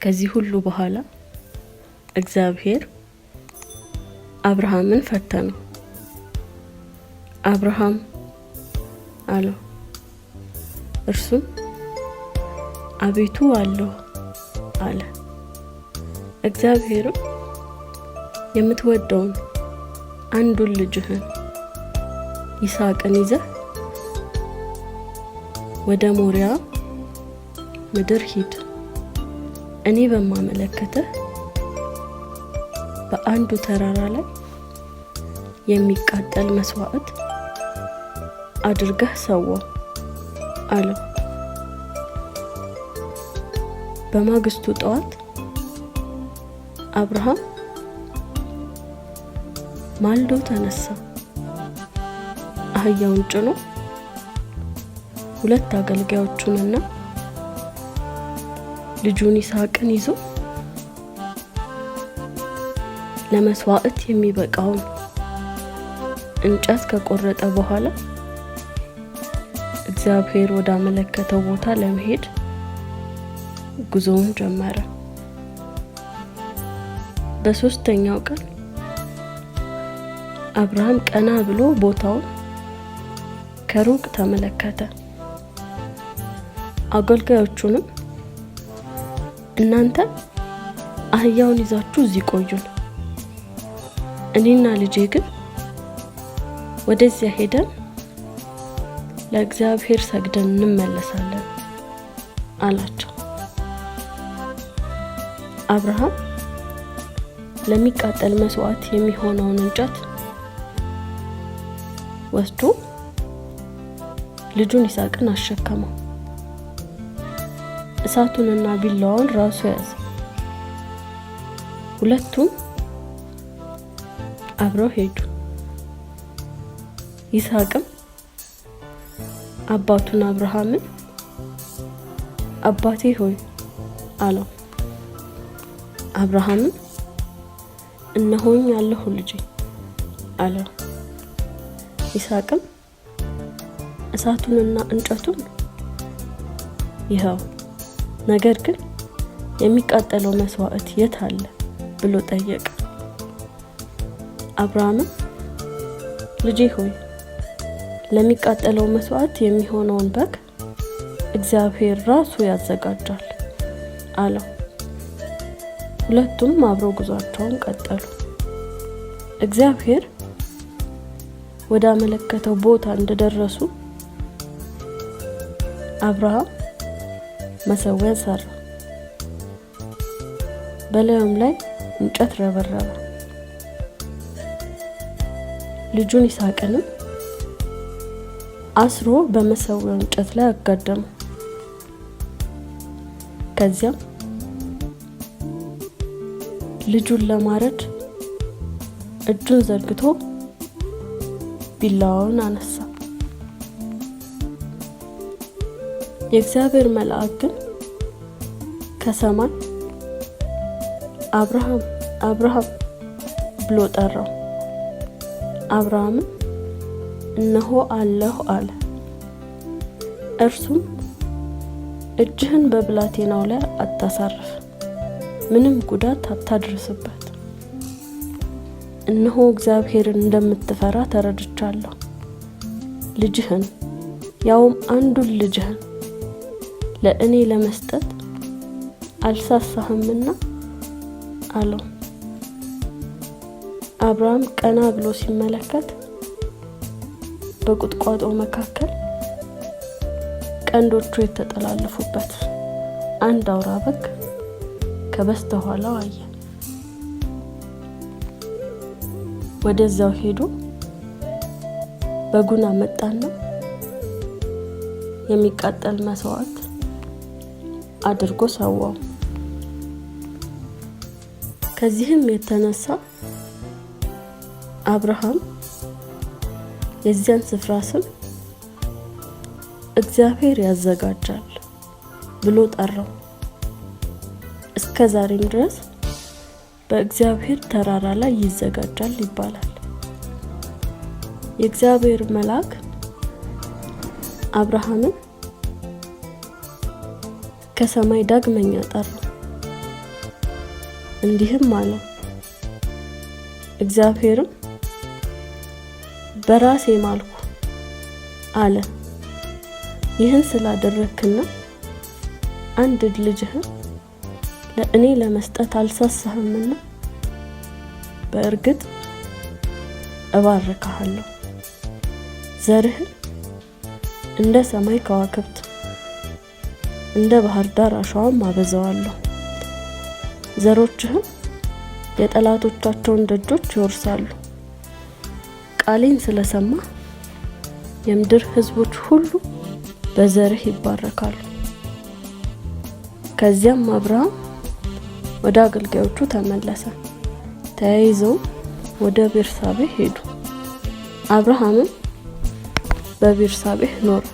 ከዚህ ሁሉ በኋላ እግዚአብሔር አብርሃምን ፈተነው። አብርሃም አለው። እርሱም አቤቱ አለው አለ። እግዚአብሔርም የምትወደውን አንዱን ልጅህን ይስሐቅን ይዘህ ወደ ሞሪያ ምድር ሂድ፣ እኔ በማመለክትህ በአንዱ ተራራ ላይ የሚቃጠል መስዋዕት አድርገህ ሰዋው አለው። በማግስቱ ጠዋት አብርሃም ማልዶ ተነሳ። አህያውን ጭኖ ሁለት አገልጋዮቹንና ልጁን ይስሐቅን ይዞ ለመስዋዕት የሚበቃውን እንጨት ከቆረጠ በኋላ እግዚአብሔር ወደ አመለከተው ቦታ ለመሄድ ጉዞውን ጀመረ። በሶስተኛው ቀን አብርሃም ቀና ብሎ ቦታውን ከሩቅ ተመለከተ። አገልጋዮቹንም እናንተ አህያውን ይዛችሁ እዚህ ቆዩን፣ እኔና ልጄ ግን ወደዚያ ሄደን ለእግዚአብሔር ሰግደን እንመለሳለን አላቸው። አብርሃም ለሚቃጠል መስዋዕት የሚሆነውን እንጨት ወስዶ ልጁን ይስሐቅን አሸከመው። እሳቱንና ቢላዋውን ራሱ ያዘ። ሁለቱም አብረው ሄዱ። ይስሐቅም አባቱን አብርሃምን አባቴ ሆይ አለው። አብርሃምም እነሆኝ አለሁ ልጄ አለው። ይስሐቅም እሳቱንና እንጨቱን ይኸው፣ ነገር ግን የሚቃጠለው መስዋዕት የት አለ ብሎ ጠየቀ። አብርሃምም ልጄ ሆይ ለሚቃጠለው መስዋዕት የሚሆነውን በግ እግዚአብሔር ራሱ ያዘጋጃል አለው። ሁለቱም አብረው ጉዟቸውን ቀጠሉ። እግዚአብሔር ወደ አመለከተው ቦታ እንደደረሱ አብርሃም መሰዊያ ሰራ፣ በላዩም ላይ እንጨት ረበረበ። ልጁን ይስሐቅንም አስሮ በመሰዊያው እንጨት ላይ አጋደመ። ከዚያም ልጁን ለማረድ እጁን ዘርግቶ ቢላዋውን አነሳ። የእግዚአብሔር መልአክ ግን ከሰማይ አብርሃም አብርሃም ብሎ ጠራው። አብርሃምም እነሆ አለሁ አለ። እርሱም እጅህን በብላቴናው ላይ አታሳርፍ፣ ምንም ጉዳት አታድርስበት። እነሆ እግዚአብሔርን እንደምትፈራ ተረድቻለሁ። ልጅህን ያውም አንዱን ልጅህን ለእኔ ለመስጠት አልሳሳህምና አለው። አብርሃም ቀና ብሎ ሲመለከት በቁጥቋጦ መካከል ቀንዶቹ የተጠላለፉበት አንድ አውራ በግ ከበስተኋላው አየ። ወደዛው ሄዶ በጉን አመጣና የሚቃጠል መስዋዕት አድርጎ ሰዋው። ከዚህም የተነሳ አብርሃም የዚያን ስፍራ ስም እግዚአብሔር ያዘጋጃል ብሎ ጠራው። እስከ ዛሬም ድረስ በእግዚአብሔር ተራራ ላይ ይዘጋጃል ይባላል። የእግዚአብሔር መልአክ አብርሃምን ከሰማይ ዳግመኛ ጠራው። እንዲህም አለው፣ እግዚአብሔርም በራሴ ማልኩ አለ፣ ይህን ስላደረክና አንድ ልጅህን ለእኔ ለመስጠት አልሳሳህምና በእርግጥ እባርክሃለሁ፣ ዘርህን እንደ ሰማይ ከዋክብት እንደ ባህር ዳር አሸዋም አበዛዋለሁ። ዘሮችህም የጠላቶቻቸውን ደጆች ይወርሳሉ። ቃሌን ስለሰማ የምድር ሕዝቦች ሁሉ በዘርህ ይባረካሉ። ከዚያም አብርሃም ወደ አገልጋዮቹ ተመለሰ። ተያይዘው ወደ ቤርሳቤህ ሄዱ። አብርሃምም በቤርሳቤህ ኖረ።